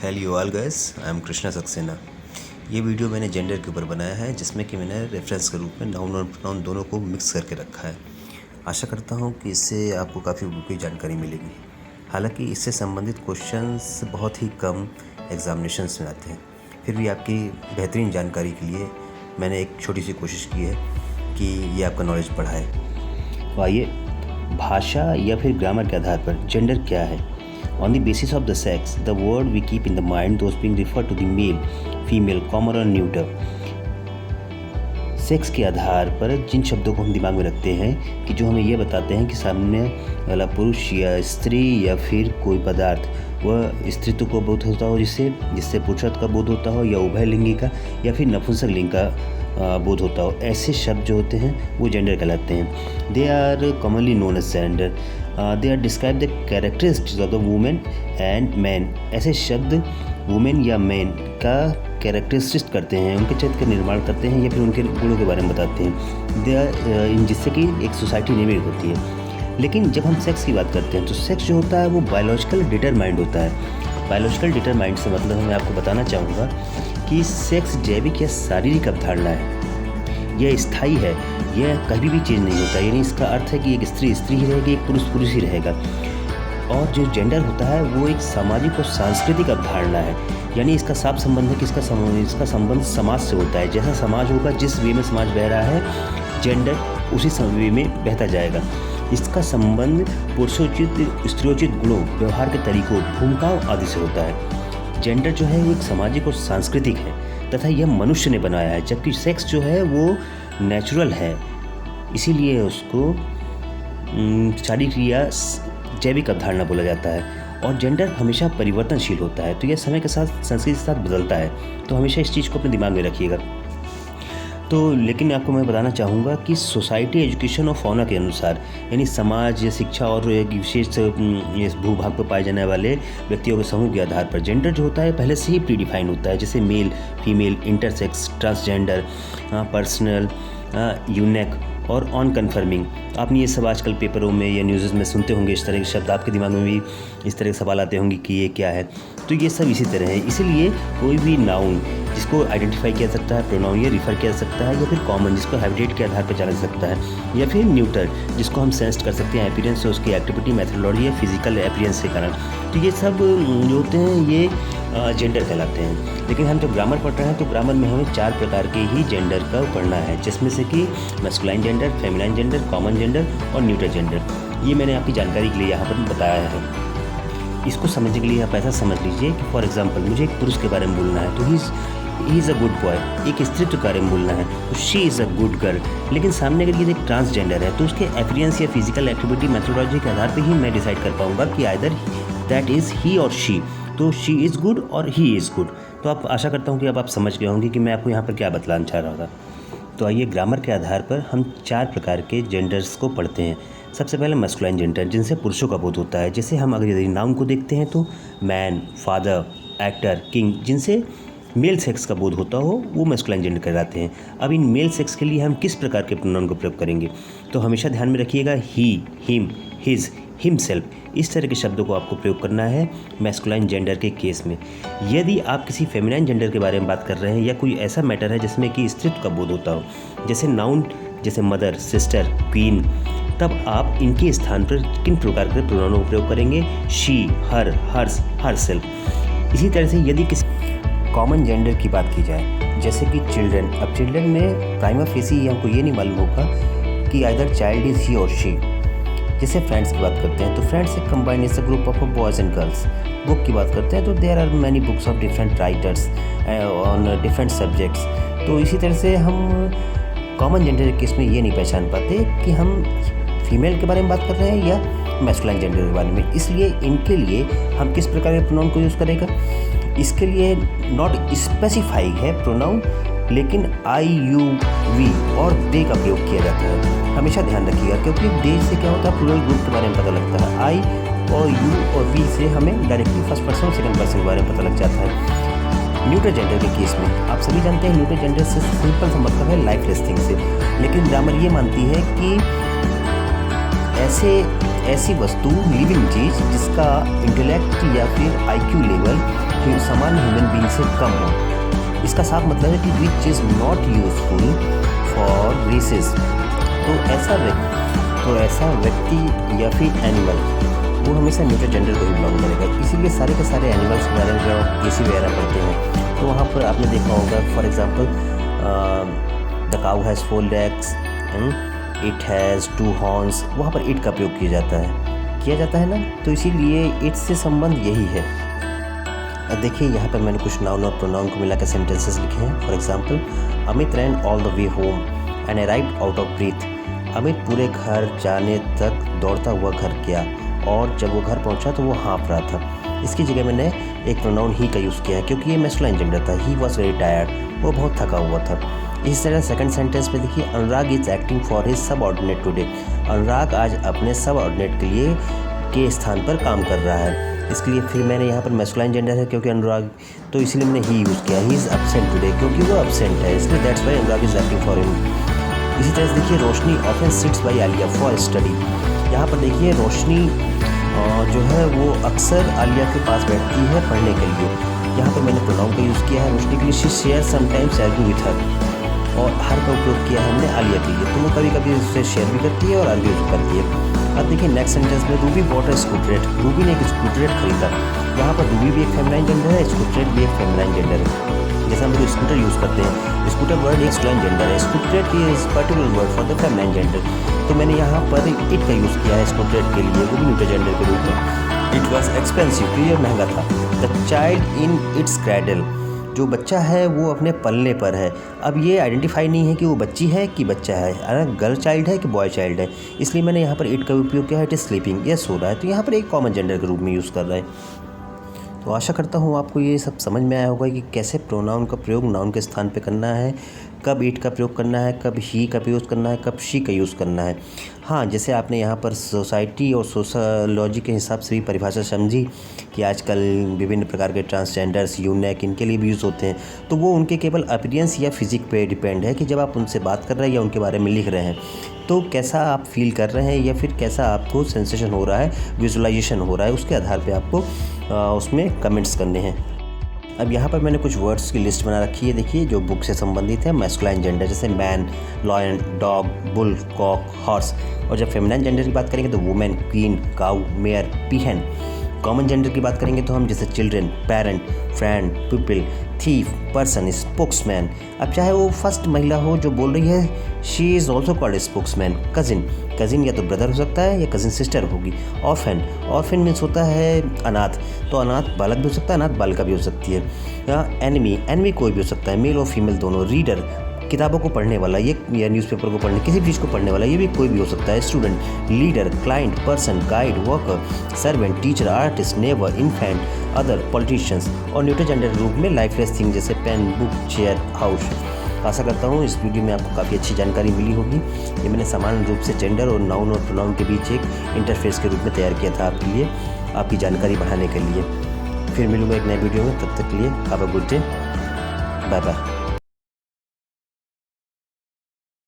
Hello all guys, I am Krishna Saxena. ये video मैंने gender के ऊपर बनाया है, जिसमें कि मैंने रेफरेंस के रूप में नाउन और प्रोनाउन दोनों को मिक्स करके रखा है। आशा करता हूँ कि इससे आपको काफ़ी उपयोगी जानकारी मिलेगी। हालांकि इससे संबंधित क्वेश्चंस बहुत ही कम एग्जामिनेशंस में आते हैं, फिर भी आपकी बेहतरीन जानकारी के लिए मैंने एक छोटी सी कोशिश की है कि ये आपका नॉलेज बढ़ाए। तो आइए, भाषा या फिर ग्रामर के आधार पर जेंडर क्या है। On the basis of the sex, the word we keep in the mind, those being referred to the male, female, common or neuter. Sex के आधार पर जिन शब्दों को हम दिमाग में रखते हैं कि जो हमें यह बताते हैं कि सामने वाला पुरुष या स्त्री या फिर कोई पदार्थ वह स्त्रीत्व को बोध होता हो जिससे पुरुषत्व का बोध होता हो, या उभयलिंगी का या फिर नपुंसक लिंग का बोध होता हो, ऐसे शब्द जो होते हैं वो जेंडर कहलाते हैं। They are commonly known as gender. They are describe the characteristics of the women and man. ऐसे शब्द वुमेन या मैन का कैरेक्टरिस्टिक्स करते हैं, उनके चरित्र का निर्माण करते हैं या फिर उनके गुणों के बारे में बताते हैं। दे आर जिससे कि एक सोसाइटी निर्मित होती है। लेकिन जब हम सेक्स की बात करते हैं तो सेक्स जो होता है वो बायोलॉजिकल डिटरमाइंड होता है। बायोलॉजिकल डिटरमाइंड से मतलब मैं आपको बताना चाहूँगा कि सेक्स जैविक या शारीरिक अवधारणा है, यह स्थायी है, यह कभी भी चेंज नहीं होता। यानी इसका अर्थ है कि एक स्त्री स्त्री ही रहेगी, एक पुरुष पुरुष ही रहेगा। और जो जेंडर होता है वो एक सामाजिक और सांस्कृतिक अवधारणा है। यानी इसका साफ संबंध है कि इसका संबंध समाज से होता है। जैसा समाज होगा, जिस वे में समाज बह रहा है, जेंडर उसी वे में बहता जाएगा। इसका संबंध पुरुषोचित स्त्रियोचित गुणों, व्यवहार के तरीकों, भूमिकाओं आदि से होता है। जेंडर जो है वो एक सामाजिक और सांस्कृतिक है तथा यह मनुष्य ने बनाया है, जबकि सेक्स जो है वो नेचुरल है, इसीलिए उसको शारीरिक या जैविक अवधारणा बोला जाता है। और जेंडर हमेशा परिवर्तनशील होता है, तो यह समय के साथ संस्कृति के साथ बदलता है, तो हमेशा इस चीज़ को अपने दिमाग में रखिएगा। तो लेकिन आपको मैं बताना चाहूँगा कि सोसाइटी एजुकेशन और फौना के अनुसार, यानी समाज या शिक्षा और एक विशेष इस भूभाग पर पाए जाने वाले व्यक्तियों के समूह के आधार पर जेंडर जो होता है पहले से ही प्रीडिफाइंड होता है। जैसे male, female, intersex, transgender, personal, unique और ऑन कन्फर्मिंग। आपने ये सब आजकल पेपरों में या न्यूज़ में सुनते होंगे। इस तरह के शब्द आपके दिमाग में भी इस तरह के सवाल आते होंगे कि ये क्या है। तो ये सब इसी तरह है। इसीलिए कोई भी नाउन जिसको आइडेंटिफाई किया जा सकता है, प्रोनाउन या रिफ़र किया जा सकता है, या फिर कॉमन जिसको हैबिटेट के आधार पर जाना जा सकता है, या फिर न्यूटर जिसको हम सेंस कर सकते हैं अपीयरेंस से, उसकी एक्टिविटी, मेथोडोलॉजी या फिजिकल अपीयरेंस के कारण। तो ये सब जो होते हैं ये जेंडर कहलाते हैं। लेकिन हम जब ग्रामर पढ़ रहे हैं तो ग्रामर में हमें 4 प्रकार के ही जेंडर का पढ़ना है, जिसमें से कि masculine gender, feminine gender, common gender और न्यूटर जेंडर। ये मैंने आपकी जानकारी के लिए यहाँ पर बताया है। इसको समझने के लिए आप ऐसा समझ लीजिए कि फॉर एग्जांपल मुझे एक पुरुष के बारे में बोलना है तो he is a good boy. एक स्त्रीत्व के बारे में बोलना है तो she is a good girl. लेकिन सामने अगर ये एक ट्रांसजेंडर है तो उसके अपीयरेंस या फिजिकल एक्टिविटी, मेथोडोलॉजी के आधार पर ही मैं डिसाइड कर पाऊँगा कि आइदर दैट इज़ ही और शी। तो शी इज़ गुड और ही इज़ गुड। तो आप आशा करता हूँ कि अब आप समझ गए होंगे कि मैं आपको यहाँ पर क्या बतलाना चाह रहा था। तो आइए, ग्रामर के आधार पर हम 4 प्रकार के जेंडर्स को पढ़ते हैं। सबसे पहले मैस्कुलाइन जेंडर, जिनसे पुरुषों का बोध होता है। जैसे हम अगर यदि नाउन को देखते हैं तो मैन, फादर, एक्टर, किंग, जिनसे मेल सेक्स का बोध होता हो वो मैस्कुलाइन जेंडर कहलाते हैं। अब इन मेल सेक्स के लिए हम किस प्रकार के प्रोनाउन को प्रयोग करेंगे, तो हमेशा ध्यान में रखिएगा ही, हिम, हिज, हिमसेल्फ, इस तरह के शब्दों को आपको प्रयोग करना है मैस्कुलाइन जेंडर के केस में। यदि आप किसी फेमिनाइन जेंडर के बारे में बात कर रहे हैं या कोई ऐसा मैटर है जिसमें कि स्त्रीत्व का बोध होता हो, जैसे नाउन जैसे मदर, सिस्टर, क्वीन, तब आप इनके स्थान पर किन प्रकार के प्रोनाउनों का प्रयोग करेंगे? She, her, hers, herself. इसी तरह से यदि किसी कॉमन जेंडर की बात की जाए, जैसे कि चिल्ड्रन, अब चिल्ड्रन में प्राइमा फेसी हमको ये नहीं मालूम होगा कि आइदर चाइल्ड इज़ ही और शी। जैसे फ्रेंड्स की बात करते हैं तो फ्रेंड्स एक combined is a group of boys and girls. Book की बात करते हैं तो there are many books of different writers on different subjects. तो इसी तरह से हम कॉमन जेंडर के केस में ये नहीं पहचान पाते कि हम फीमेल के बारे में बात कर रहे हैं या मैस्कुलाइन जेंडर के बारे में। इसलिए इनके लिए हम किस प्रकार के प्रोनाउन को यूज़ करेगा, इसके लिए नॉट स्पेसिफाइड है प्रोनाउन, लेकिन आई, यू, वी और दे का प्रयोग किया जाता है। हमेशा ध्यान रखिएगा, क्योंकि दे से क्या होता है प्लूरल ग्रुप के बारे में पता लगता है। आई और यू और वी से हमें डायरेक्टली फर्स्ट पर्सन और सेकंड पर्सन के बारे में पता लग जाता है। न्यूटर जेंडर के केस में आप सभी जानते हैं न्यूटर जेंडर से सिंपल सा मतलब है लाइफलेस थिंग से, लेकिन ग्रामर ये मानती है कि ऐसे ऐसी वस्तु, लिविंग चीज़ जिसका इंटेलेक्ट या फिर IQ लेवल सामान्य ह्यूमन बीइंग से कम हो। इसका साफ मतलब है कि which is not useful for races. तो ऐसा व्यक्ति या फिर एनिमल वो हमेशा न्यूट्रल जेंडर को ही बिलोंग करेगा। इसीलिए सारे के सारे एनिमल्स के बारे में जब आप केसी वगैरह पढ़ते हैं तो वहाँ पर आपने देखा होगा, for example the cow has 4 legs, it has 2 horns, वहाँ पर इट का प्रयोग किया जाता है ना। तो इसीलिए इट से संबंध यही है। अब देखिए यहाँ पर मैंने कुछ नाउन और प्रोनाउन को मिला के सेंटेंसेस लिखे हैं। For example, Amit ran all the way home and arrived out of breath. Amit पूरे घर जाने तक दौड़ता हुआ घर गया और जब वो घर पहुंचा तो वो हाँफ रहा था। इसकी जगह मैंने एक प्रोनाउन ही का यूज़ किया है क्योंकि ये मैस्कुलाइन जेंडर था। ही वॉज वेरी टायर्ड, वो बहुत थका हुआ था। इसी तरह सेकंड सेंटेंस में देखिए, Anurag is acting for his subordinate today. Anurag आज अपने सबऑर्डिनेट के स्थान पर काम कर रहा है। इसके लिए फिर मैंने यहाँ पर मैस्कुलाइन जेंडर है क्योंकि अनुराग, तो इसलिए मैंने ही यूज़ किया। ही इज़ एब्सेंट टुडे क्योंकि वो एब्सेंट है, इसलिए that's why Anurag is acting for him. इसी तरह से देखिए, Roshni often sits by Alia for study. यहाँ पर देखिए रोशनी जो है वो अक्सर आलिया के पास बैठती है पढ़ने के लिए। यहाँ पर मैंने प्रोनाउन का यूज़ किया है रोशनी के लिए। She share sometimes argue with her, और हर का उपयोग किया है हमने आलिया के लिए। तो वो कभी कभी उससे शेयर भी करती है और आर्ग्यू भी करती है। अब देखिए नेक्स्ट सेंटेंस में, Ruby bought a scooterette. Ruby ने एक स्कूटरेट खरीदा। यहाँ पर रूबी भी एक फेमिनाइन जेंडर है, स्कूटरेट भी एक फेमिनाइन जेंडर है। जैसे हम लोग स्कूटर यूज़ करते हैं, स्कूटर वर्ड एक स्कूलाइन जेंडर है, scooterette is particular word for the feminine gender. तो मैंने यहाँ पर इट का यूज़ किया है स्कूटरेट के लिए, वो भी न्यूट्रल जेंडर के रूप में। इट वॉज एक्सपेंसिव, तो ये महंगा था। The child in its cradle, जो बच्चा है वो अपने पलने पर है। अब ये आइडेंटिफाई नहीं है कि वो बच्ची है कि बच्चा है, गर्ल चाइल्ड है कि बॉय चाइल्ड है, इसलिए मैंने यहाँ पर इट का उपयोग किया है। इट इज़ स्लीपिंग, ये सो रहा है। तो यहाँ पर एक कॉमन जेंडर के रूप में यूज़ कर रहा है। तो आशा करता हूँ आपको ये सब समझ में आया होगा कि कैसे प्रोनाउन का प्रयोग नाउन के स्थान पे करना है, कब इट का प्रयोग करना है, कब ही का यूज़ करना है, कब शी का यूज़ करना है। हाँ, जैसे आपने यहाँ पर सोसाइटी और सोशोलॉजी के हिसाब से भी परिभाषा समझी कि आजकल विभिन्न प्रकार के ट्रांसजेंडर्स, यूनिक, इनके लिए भी यूज़ होते हैं। तो वो उनके केवल अपीयरेंस या फिजिक पे डिपेंड है कि जब आप उनसे बात कर रहे हैं या उनके बारे में लिख रहे हैं तो कैसा आप फील कर रहे हैं या फिर कैसा आपको सेंसेशन हो रहा है, विजुअलाइजेशन हो रहा है, उसके आधार पे आपको उसमें कमेंट्स करने हैं। अब यहाँ पर मैंने कुछ वर्ड्स की लिस्ट बना रखी है, देखिए, जो बुक से संबंधित है। मैस्कुलाइन जेंडर जैसे man, lion, dog, bull, cock, horse. और जब फेमिनाइन जेंडर की बात करेंगे तो women, queen, cow, mare, peahen. Common gender की बात करेंगे तो हम जैसे children, parent, friend, people, thief, person, spokesman. अब चाहे वो फर्स्ट महिला हो जो बोल रही है, she is also called spokesman. Cousin या तो ब्रदर हो सकता है या कज़िन सिस्टर होगी। ऑर्फन मीन्स होता है अनाथ, तो अनाथ बालक भी हो सकता है, अनाथ बालिका भी हो सकती है। या एनिमी कोई भी हो सकता है, मेल और फीमेल दोनों। रीडर, किताबों को पढ़ने वाला, ये या न्यूज़पेपर को पढ़ने, किसी भी चीज़ को पढ़ने वाला, ये भी कोई भी हो सकता है। Student, leader, client, person, guide, worker, servant, teacher, artist, neighbour, infant, other, politicians. और न्यूट्रल जेंडर रूप में लाइफलेस थिंग जैसे पेन, बुक, चेयर, हाउस। आशा करता हूँ इस वीडियो में आपको काफ़ी अच्छी जानकारी मिली होगी। ये मैंने सामान्य रूप से जेंडर और नाउन और प्रोनाउन के बीच एक इंटरफेस के रूप में तैयार किया था आपके लिए, आपकी जानकारी बढ़ाने के लिए। फिर मिलूंगा एक नए वीडियो में, तब तक के लिए have a good day, bye bye.